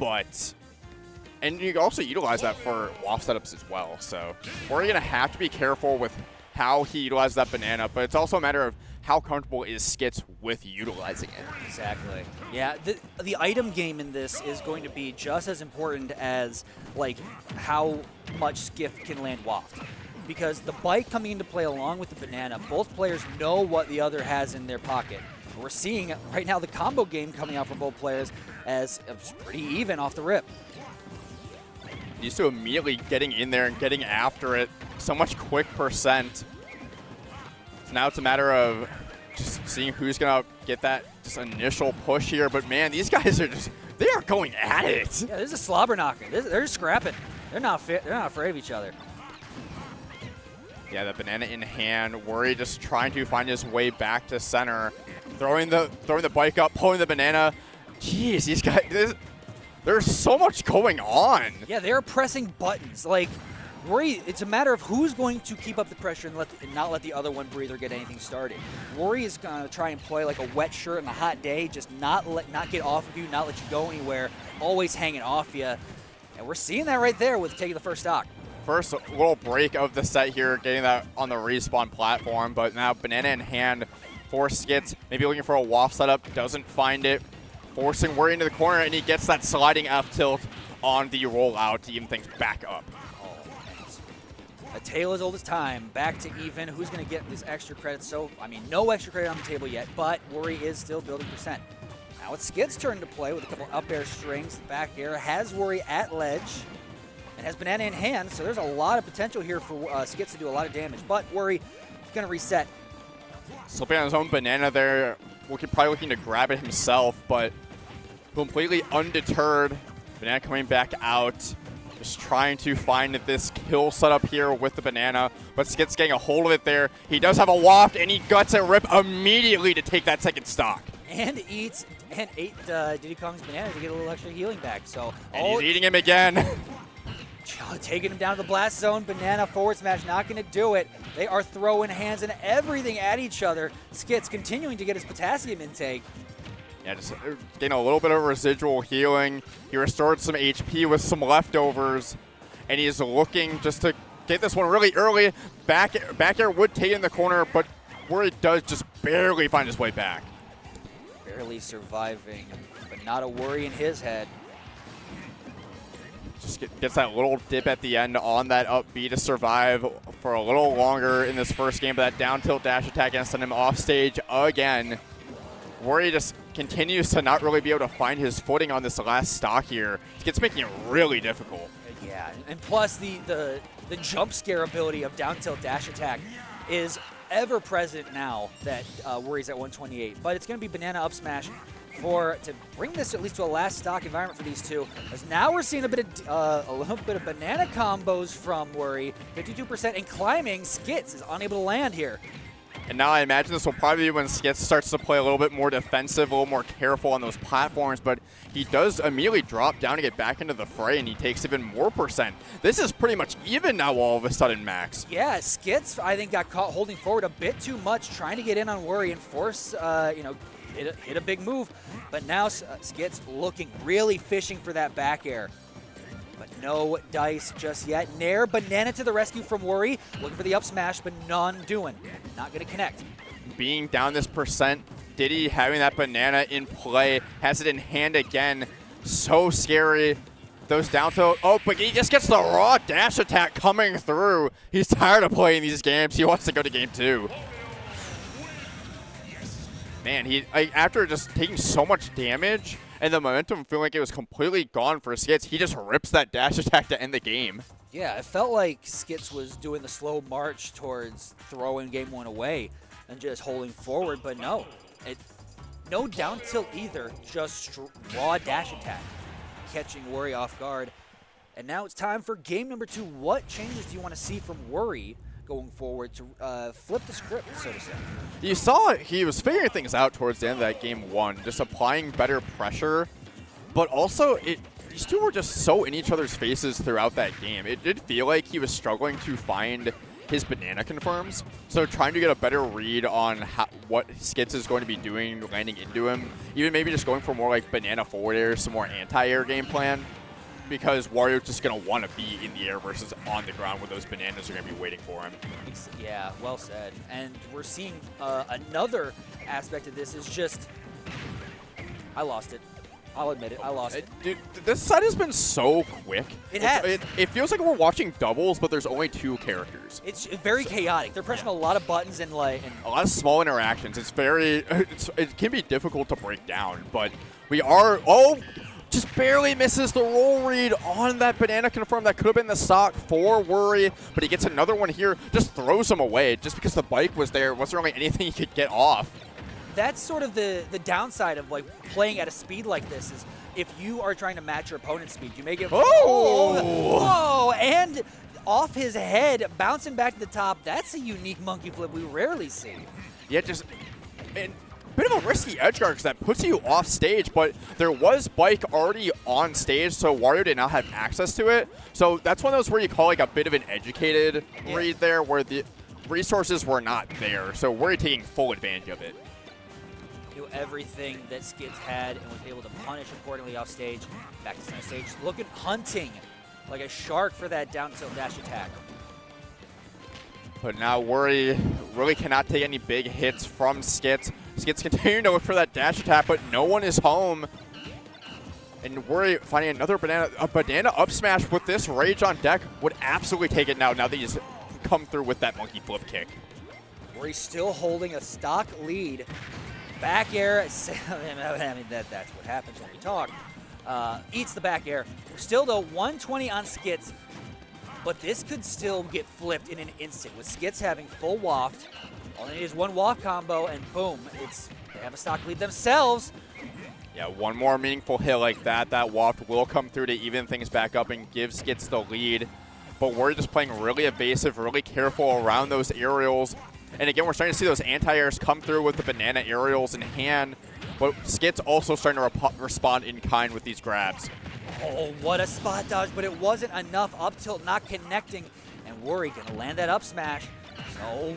but... And you can also utilize that for waft setups as well. So we're going to have to be careful with how he utilizes that banana, but it's also a matter of how comfortable is Skitz with utilizing it. Exactly. Yeah, the item game in this is going to be just as important as like how much Skiff can land waft. Because the bike coming into play along with the banana, both players know what the other has in their pocket. We're seeing right now the combo game coming out from both players as it's pretty even off the rip. Used to immediately getting in there and getting after it. So much quick percent. So now it's a matter of just seeing who's going to get that just initial push here. But man, these guys are just, they are going at it. Yeah, this is a slobber knocker. They're just scrapping. They're not afraid of each other. Yeah, the banana in hand. Worry just trying to find his way back to center. Throwing the bike up, pulling the banana. Jeez, these guys, there's so much going on. Yeah, they're pressing buttons. Like, Worry, it's a matter of who's going to keep up the pressure and not let the other one breathe or get anything started. Worry is going to try and play like a wet shirt on a hot day, just not get off of you, not let you go anywhere, always hanging off you. And we're seeing that right there with taking the first stock. First little break of the set here, getting that on the respawn platform, but now banana in hand for Skitz, maybe looking for a waft setup, doesn't find it, forcing Worry into the corner, and he gets that sliding F tilt on the rollout to even things back up. A tale as old as time, back to even. Who's going to get this extra credit? So, I mean, no extra credit on the table yet, but Worry is still building percent. Now it's Skit's turn to play with a couple up air strings. The back air has Worry at ledge and has banana in hand, so there's a lot of potential here for Skitz to do a lot of damage, but Worry is going to reset. Slipping on his own banana there, probably looking to grab it himself, but completely undeterred. Banana coming back out. Just trying to find this kill setup here with the banana, but Skitz getting a hold of it there. He does have a waft, and he guts it rip immediately to take that second stock. And ate Diddy Kong's banana to get a little extra healing back. So and he's eating him again. Taking him down to the blast zone. Banana forward smash, not going to do it. They are throwing hands and everything at each other. Skitz continuing to get his potassium intake. Yeah, just getting a little bit of residual healing. He restored some HP with some leftovers, and he's looking just to get this one really early. Back air would take in the corner, but Worry does just barely find his way back. Barely surviving, but not a worry in his head. Just gets that little dip at the end on that up B to survive for a little longer in this first game, but that down tilt dash attack and send him off stage again. Worry just continues to not really be able to find his footing on this last stock here. It's making it really difficult. Yeah, and plus the jump scare ability of down tilt dash attack is ever present now that Worry's at 128. But it's going to be banana up smash to bring this at least to a last stock environment for these two. As now we're seeing a little bit of banana combos from Worry, 52% and climbing. Skitz is unable to land here. And now I imagine this will probably be when Skitz starts to play a little bit more defensive, a little more careful on those platforms, but he does immediately drop down to get back into the fray, and he takes even more percent. This is pretty much even now all of a sudden, Max. Yeah, Skitz, I think, got caught holding forward a bit too much, trying to get in on Worry and force, hit a big move. But now Skitz looking, really fishing for that back air. But no dice just yet. Nair, banana to the rescue from Worry. Looking for the up smash, but none doing. Not going to connect. Being down this percent, Diddy having that banana in play, has it in hand again. So scary. Those down tilt. Oh, but he just gets the raw dash attack coming through. He's tired of playing these games. He wants to go to game 2. Man, after just taking so much damage and the momentum feeling like it was completely gone for Skitz, he just rips that dash attack to end the game. Yeah, it felt like Skitz was doing the slow march towards throwing game 1 away and just holding forward, but no. No down tilt either, just raw dash attack, catching Worry off guard. And now it's time for game number 2. What changes do you want to see from Worry going forward to flip the script, so to say? You saw he was figuring things out towards the end of that game 1, just applying better pressure, but also these two were just so in each other's faces throughout that game. It did feel like he was struggling to find his banana confirms. So trying to get a better read on what Skitz is going to be doing, landing into him. Even maybe just going for more like banana forward air, some more anti-air game plan. Because Wario's just going to want to be in the air versus on the ground where those bananas are going to be waiting for him. Yeah, well said. And we're seeing another aspect of this is just, I lost it. I'll admit it, I lost it. Dude, this set has been so quick. It has. It feels like we're watching doubles, but there's only 2 characters. It's very chaotic. They're pressing a lot of buttons and like a lot of small interactions. It's very, it can be difficult to break down, but we are, just barely misses the roll read on that banana confirm. That could have been the stock for Worry, but he gets another one here, just throws him away just because the bike was there. Wasn't really anything he could get off. That's sort of the downside of like playing at a speed like this is if you are trying to match your opponent's speed, you make it whoa, and off his head, bouncing back to the top. That's a unique monkey flip we rarely see. Yeah, just bit of a risky edge guard because that puts you off stage, but there was bike already on stage, so Wario did not have access to it. So that's one of those where you call like a bit of an educated read there, where the resources were not there. So we're taking full advantage of it. Knew everything that Skitz had and was able to punish accordingly off stage. Back to center stage, looking hunting like a shark for that down tilt dash attack. But now Worry really cannot take any big hits from Skitz. Skitz continuing to look for that dash attack, but no one is home. And Worry finding another banana up smash with this rage on deck would absolutely take it now that he's come through with that monkey flip kick. Worry still holding a stock lead. Back air, I mean, that's what happens when we talk. Eats the back air. Still though, 120 on Skitz. But this could still get flipped in an instant. With Skitz having full waft, all they need is one waft combo, and boom, they have a stock lead themselves. Yeah, one more meaningful hit like that waft will come through to even things back up and give Skitz the lead. But we're just playing really evasive, really careful around those aerials. And again, we're starting to see those anti-airs come through with the banana aerials in hand. But Skitz also starting to respond in kind with these grabs. Oh, what a spot dodge, but it wasn't enough. Up tilt not connecting, and Worry gonna land that up smash. So,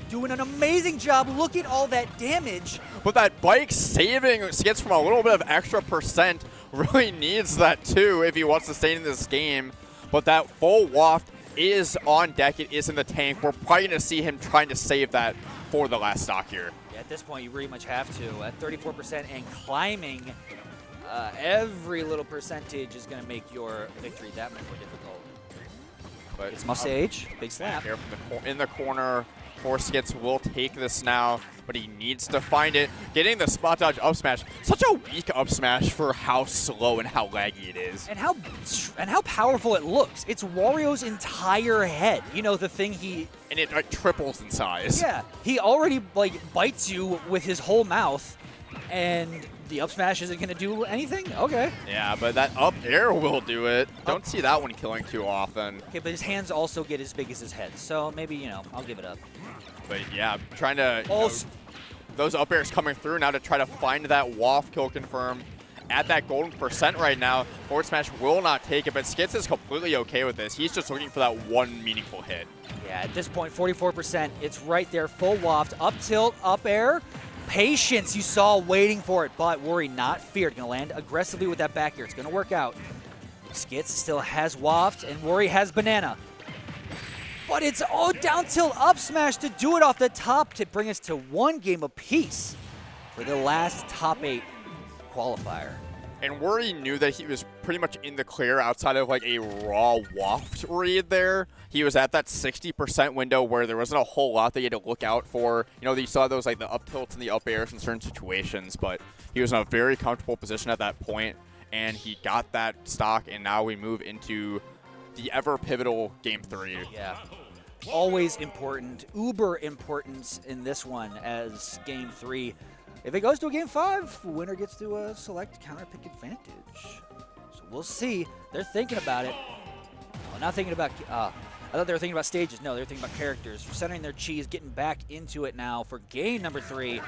doing an amazing job. Look at all that damage. But that bike saving Skitz from a little bit of extra percent. Really needs that too if he wants to stay in this game. But that full waft is on deck. It is in the tank. We're probably gonna see him trying to save that for the last stock here. Yeah, at this point, you really much have to. At 34% and climbing, every little percentage is going to make your victory that much more difficult. But it's must stage, big slap. Here from in the corner, Skitz will take this now, but he needs to find it. Getting the spot dodge up smash, such a weak up smash for how slow and how laggy it is. And how powerful it looks. It's Wario's entire head. You know, the thing and it like triples in size. Yeah, he already like bites you with his whole mouth, and the up smash isn't going to do anything? Okay. Yeah, but that up air will do it. Don't see that one killing too often. Okay, but his hands also get as big as his head, so maybe, you know, I'll give it up. But yeah, trying to, those up airs coming through now to try to find that waft kill confirm at that golden percent right now. Forward smash will not take it, but Skitz is completely okay with this. He's just looking for that one meaningful hit. Yeah, at this point, 44%. It's right there, full waft, up tilt, up air. Patience you saw waiting for it, but Worry not feared. Gonna land aggressively with that back air. It's gonna work out. Skitz still has waft, and Worry has banana. But it's down tilt up smash to do it off the top to bring us to one game apiece for the last top 8 qualifier. And Worry knew that he was pretty much in the clear outside of like a raw waft read there. He was at that 60% window where there wasn't a whole lot that you had to look out for. You know, you saw those like the up tilts and the up airs in certain situations, but he was in a very comfortable position at that point, and he got that stock, and now we move into the ever pivotal Game 3. Yeah. Always important, uber importance in this one as Game 3. If it goes to a Game 5, winner gets to select counter pick advantage. So we'll see. They're thinking about it. Well, not thinking about, I thought they were thinking about stages. No, they're thinking about characters. Centering their cheese, getting back into it now for game number 3.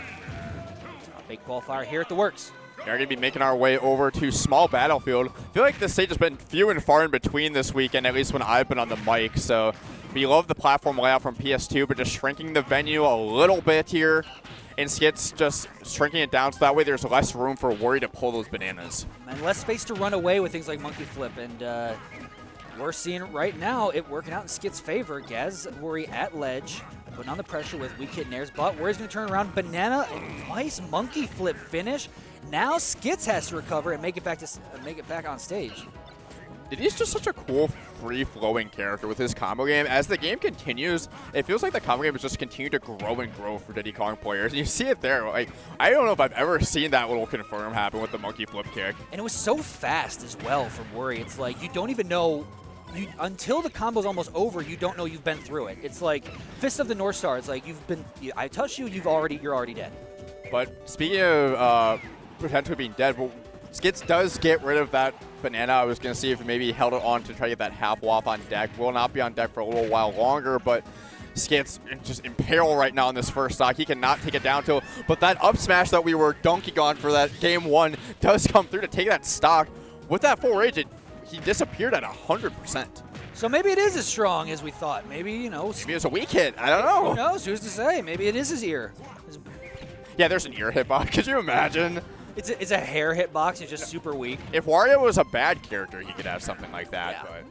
Big qualifier here at the works. We're going to be making our way over to Small Battlefield. I feel like this stage has been few and far in between this weekend, at least when I've been on the mic. So We love the platform layout from PS2, but just shrinking the venue a little bit here. And Skitz just shrinking it down so that way there's less room for Wario to pull those bananas. And less space to run away with things like monkey flip. And we're seeing right now it working out in Skitz's favor. Gaz Wario at ledge, putting on the pressure with weak hit nairs, but Wario's going to turn around. Banana, nice monkey flip finish. Now Skitz has to recover and make it back on stage. Diddy's just such a cool, free-flowing character with his combo game. As the game continues, it feels like the combo game has just continued to grow and grow for Diddy Kong players. And you see it there. Like, I don't know if I've ever seen that little confirm happen with the monkey flip kick. And it was so fast as well from Wario. It's like you don't even know, until the combo's almost over, you don't know you've been through it. It's like Fist of the North Star. It's like I touched you, you're already dead. But speaking of potentially being dead, well, Skitz does get rid of that banana. I was going to see if he maybe held it on to try to get that half wop on deck. Will not be on deck for a little while longer, but Skitz just in peril right now in this first stock. He cannot take it down till, but that up smash that we were dunking on for that game 1 does come through to take that stock. With that full rage, he disappeared at 100%. So maybe it is as strong as we thought. Maybe, Maybe it's a weak hit. I don't know. Who knows? Who's to say? Maybe it is his ear. Yeah, there's an ear hitbox. Could you imagine? It's a hair hitbox. It's just super weak. If Wario was a bad character, he could have something like that. Yeah.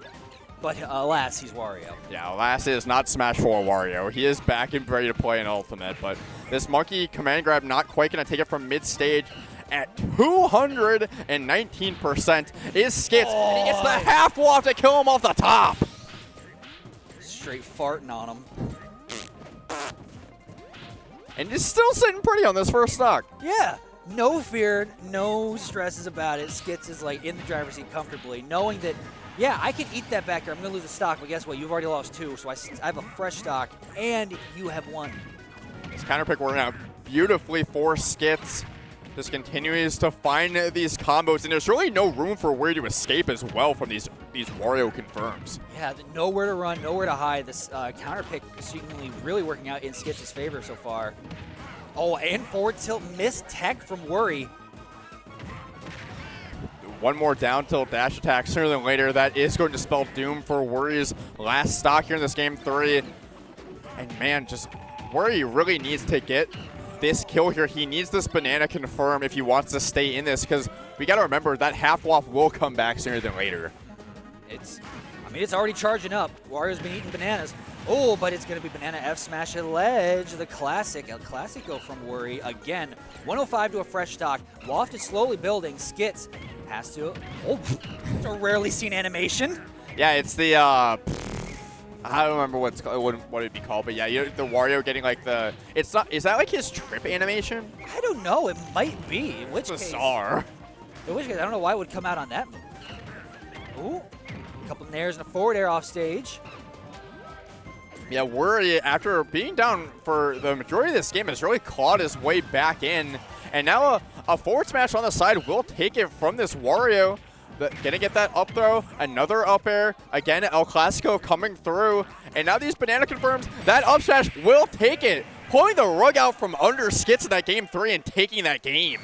But alas, he's Wario. Yeah, alas, it is not Smash 4 Wario. He is back and ready to play an Ultimate, but this monkey command grab not quite going to take it from mid-stage at 219% is Skitz. And he gets the half wall to kill him off the top. Straight farting on him. And he's still sitting pretty on this first stock. Yeah. No fear, no stresses about it. Skitz is like in the driver's seat comfortably, knowing that, yeah, I can eat that back here. I'm going to lose the stock, but guess what? You've already lost 2, so I have a fresh stock, and you have 1. This counter pick working out beautifully for Skitz. Just continues to find these combos, and there's really no room for Wario to escape as well from these Wario confirms. Yeah, nowhere to run, nowhere to hide. This counter pick seemingly really working out in Skitz's favor so far. Oh, and forward tilt missed tech from Wario. One more down tilt dash attack sooner than later. That is going to spell doom for Wario's last stock here in this game 3. And man, just Wario really needs to get this kill here. He needs this banana confirm if he wants to stay in this, because we got to remember that half wop will come back sooner than later. It's already charging up. Wario's been eating bananas. Oh, but it's going to be banana F smash at ledge. The classic, El Clasico from Wario. Again, 105 to a fresh stock. Loft is slowly building. Skitz has to. Oh, it's a rarely seen animation. Yeah, it's the, I don't remember what it'd be called, but yeah, the Wario getting like the, is that like his trip animation? I don't know. It might be. In which case, bizarre. In which case, I don't know why it would come out on that move. Ooh, a couple nairs and a forward air off stage. Yeah, Wario, after being down for the majority of this game, has really clawed his way back in. And now a forward smash on the side will take it from this Wario. Gonna get that up throw, another up air. Again, El Clasico coming through. And now these banana confirms, that up smash will take it. Pulling the rug out from under Skitz in that game 3 and taking that game.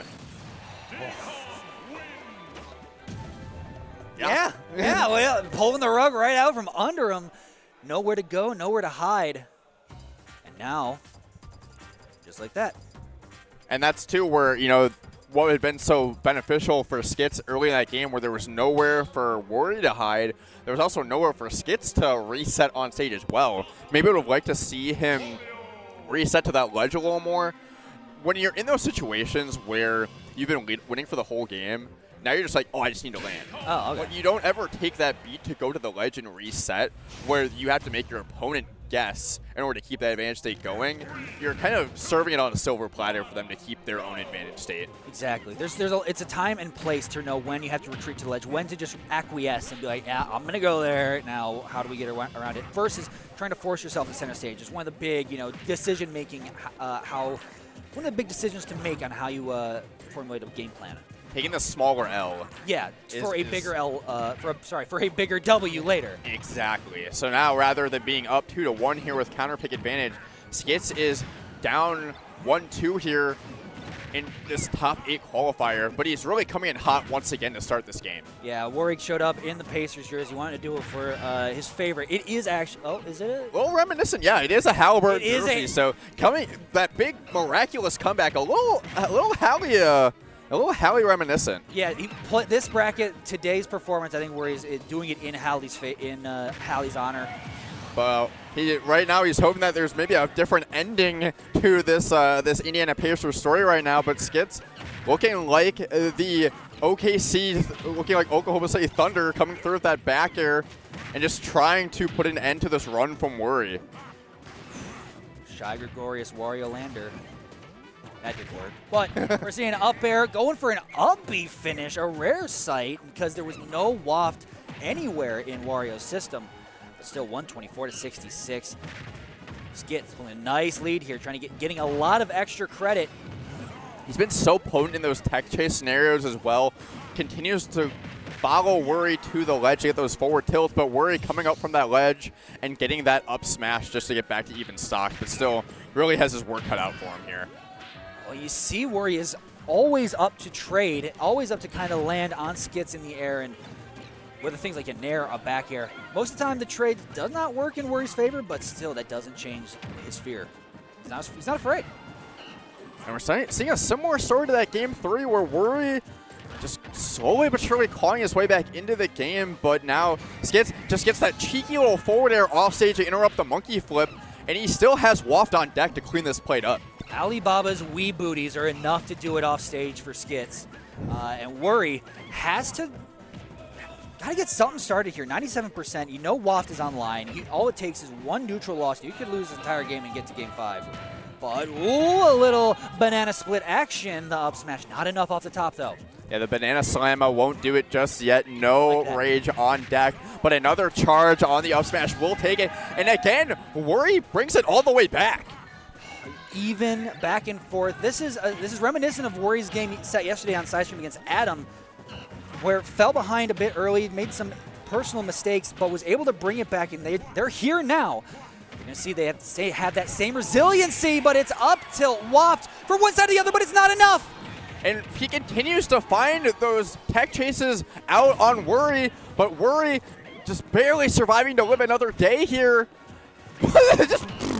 Yeah, well, pulling the rug right out from under him. Nowhere to go, nowhere to hide. And now, just like that. And that's too where, what had been so beneficial for Skitz early in that game, where there was nowhere for Wario to hide, there was also nowhere for Skitz to reset on stage as well. Maybe I would have liked to see him reset to that ledge a little more. When you're in those situations where you've been winning for the whole game, now you're just like, oh, I just need to land. Oh, okay. But you don't ever take that beat to go to the ledge and reset, where you have to make your opponent guess in order to keep that advantage state going. You're kind of serving it on a silver platter for them to keep their own advantage state. Exactly. It's a time and place to know when you have to retreat to the ledge, when to just acquiesce and be like, yeah, I'm going to go there. Now, how do we get around it? Versus trying to force yourself to center stage. It's one of the big, decision-making, one of the big decisions to make on how you formulate a game plan. Taking the smaller L. Yeah, for a bigger W later. Exactly. So now, rather than being up 2-1 here with counter pick advantage, Skitz is down 1-2 here. in this top 8 qualifier, but he's really coming in hot once again to start this game. Yeah, Warwick showed up in the Pacers jersey. Wanted to do it for his favorite. It is actually, oh, is it? A little reminiscent, yeah. It is a Halliburton It is jersey, a- so coming, that big miraculous comeback, a little Hallie reminiscent. Yeah, this bracket, today's performance, I think where he's doing it in Hallie's honor. Well, right now he's hoping that there's maybe a different ending to this this Indiana Pacers story right now. But Skitz looking like the OKC, looking like Oklahoma City Thunder coming through with that back air and just trying to put an end to this run from Worry. Shy Gregorius Wario Lander. That did work. But we're seeing up air going for an up B finish, a rare sight because there was no waft anywhere in Wario's system. But still 124 to 66. Skitz pulling a nice lead here, trying to getting a lot of extra credit. He's been so potent in those tech chase scenarios as well. Continues to follow Worry to the ledge to get those forward tilts, but Worry coming up from that ledge and getting that up smash just to get back to even stock, but still really has his work cut out for him here. Well, you see Worry is always up to trade, always up to kind of land on Skitz in the air, and whether things like a nair, a back air, most of the time the trade does not work in Worry's favor, but still that doesn't change his fear. He's not afraid. And we're seeing a similar story to that Game 3 where Worry just slowly but surely clawing his way back into the game, but now Skitz just gets that cheeky little forward air off stage to interrupt the monkey flip, and he still has Waft on deck to clean this plate up. Alibaba's wee booties are enough to do it off stage for Skitz. And Worry has to got to get something started here. 97%. You know Waft is online. All it takes is one neutral loss. You could lose the entire game and get to Game 5. But, ooh, a little banana split action. The up smash. Not enough off the top, though. Yeah, the banana slamma won't do it just yet. No Like rage on deck, but another charge on the up smash will take it. And again, Worry brings it all the way back. Even back and forth. This is reminiscent of Worry's game he set yesterday on side stream against Adam, where fell behind a bit early, made some personal mistakes, but was able to bring it back, and they're here now. You're going to see they have that same resiliency, but it's up tilt Waft for one side or the other, but it's not enough. And he continues to find those tech chases out on Worry, but Worry just barely surviving to live another day here.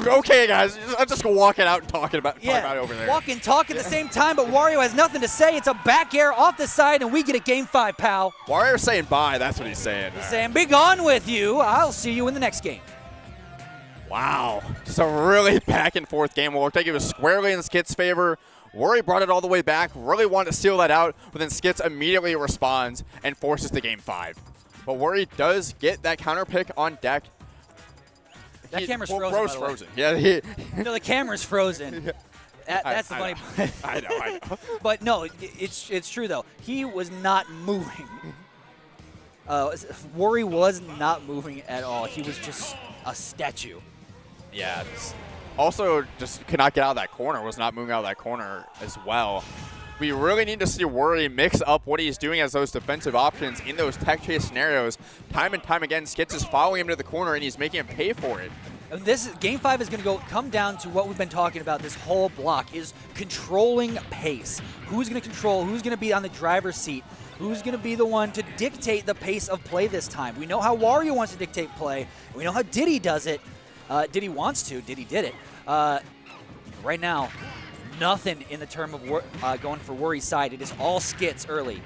Okay, guys, I'm just gonna walk it out and talk about it over there. Walk and talk at the same time, but Wario has nothing to say. It's a back air off the side, and we get a Game 5, pal. Wario's saying bye, that's what he's saying. He's saying, be gone with you. I'll see you in the next game. Wow, just a really back and forth game. It looked like it was squarely in Skit's favor. Worry brought it all the way back, really wanted to steal that out, but then Skitz immediately responds and forces the Game 5. But Worry does get that counter pick on deck. That camera's frozen, frozen. Yeah, no, the camera's frozen. That's the funny part. I know. But no, it's true, though. He was not moving. Worry was not moving at all. He was just a statue. Yeah. Also, just could not get out of that corner, was not moving out of that corner as well. We really need to see Worry mix up what he's doing as those defensive options in those tech chase scenarios. Time and time again, Skitz is following him to the corner, and he's making him pay for it. And Game 5 is going to come down to what we've been talking about this whole block, is controlling pace. Who's going to control? Who's going to be on the driver's seat? Who's going to be the one to dictate the pace of play this time? We know how Wario wants to dictate play. We know how Diddy does it. Diddy wants to. Diddy did it. Right now, nothing in the term of going for Worry's side. It is all Skitz early.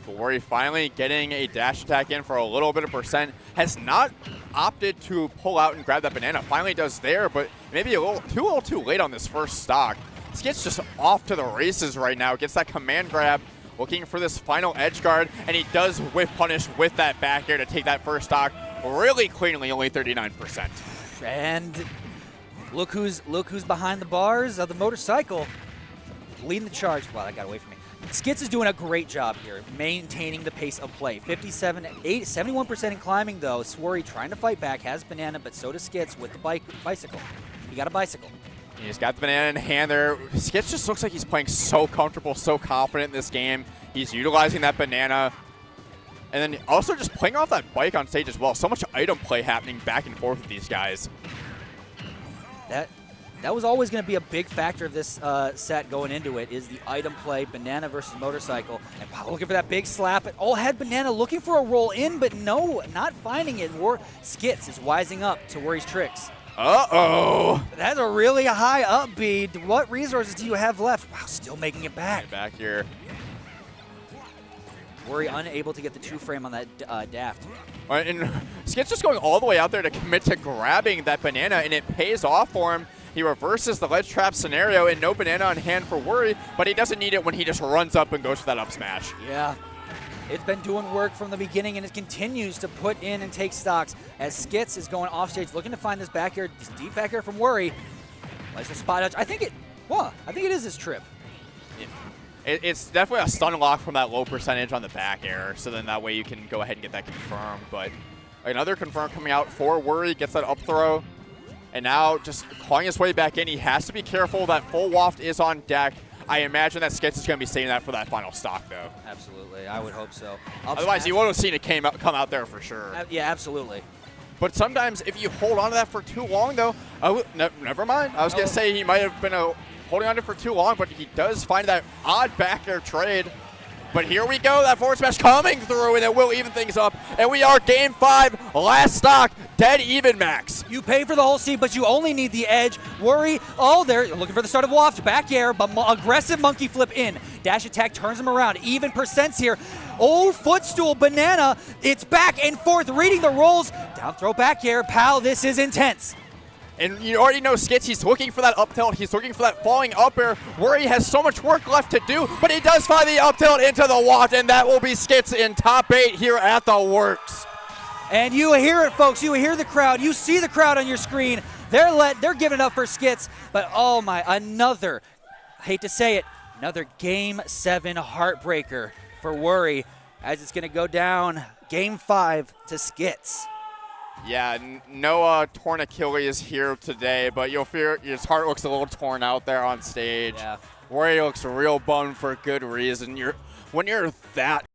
But Worry finally getting a dash attack in for a little bit of percent. Has not opted to pull out and grab that banana. Finally does there, but maybe a little too late on this first stock. Skitz just off to the races right now. Gets that command grab, looking for this final edge guard, and he does whiff punish with that back air to take that first stock really cleanly, only 39%. And look who's behind the bars of the motorcycle, leading the charge. Wow, that got away from me. Skitz is doing a great job here, maintaining the pace of play. 71% in climbing, though. Sworry trying to fight back, has banana, but so does Skitz with the bicycle. He got a bicycle. He's got the banana in hand there. Skitz just looks like he's playing so comfortable, so confident in this game. He's utilizing that banana. And then also just playing off that bike on stage as well. So much item play happening back and forth with these guys. that was always going to be a big factor of this set going into it, is the item play, Banana versus Motorcycle. And Pau looking for that big slap. All had Banana looking for a roll in, but no, not finding it. Skitz is wising up to Worry's tricks. Uh-oh. That's a really high up B. What resources do you have left? Wow, still making it back. Back here. Worry unable to get the 2-frame on that daft. All right, and Skitz just going all the way out there to commit to grabbing that banana, and it pays off for him. He reverses the ledge trap scenario, and no banana on hand for Worry, but he doesn't need it when he just runs up and goes for that up smash. Yeah. It's been doing work from the beginning, and it continues to put in and take stocks as Skitz is going off stage, looking to find this back air, this deep back air from Worry. Likes the spot dodge. I think it is his trip. It's definitely a stun lock from that low percentage on the back air, so then that way you can go ahead and get that confirmed. But another confirm coming out for Worry, gets that up throw, and now just clawing his way back in. He has to be careful. That full waft is on deck. I imagine that Skitz is going to be saving that for that final stock, though. Absolutely. I would hope so. Otherwise, you would have seen it come out there for sure. Yeah, absolutely. But sometimes if you hold on to that for too long, though, never mind. I was going to say he might have been holding on to it for too long, but he does find that odd back air trade. But here we go, that forward smash coming through, and it will even things up. And we are game 5, last stock, dead even, Max. You pay for the whole seat, but you only need the edge. Worry, they're looking for the start of waft, back air, but aggressive monkey flip in. Dash attack turns him around, even percents here. Oh, footstool, Banana, it's back and forth, reading the rolls. Down throw, back air, Pal, this is intense. And you already know Skitz, he's looking for that up tilt. He's looking for that falling up air. Worry has so much work left to do, but he does find the up tilt into the waft, and that will be Skitz in top 8 here at the Works. And you hear it, folks. You hear the crowd. You see the crowd on your screen. They're giving it up for Skitz, but oh my, I hate to say it, another Game 7 heartbreaker for Worry, as it's going to go down Game 5 to Skitz. Yeah, no torn Achilles here today, but you'll fear his heart looks a little torn out there on stage. Yeah. Wario looks real bummed for good reason. When you're that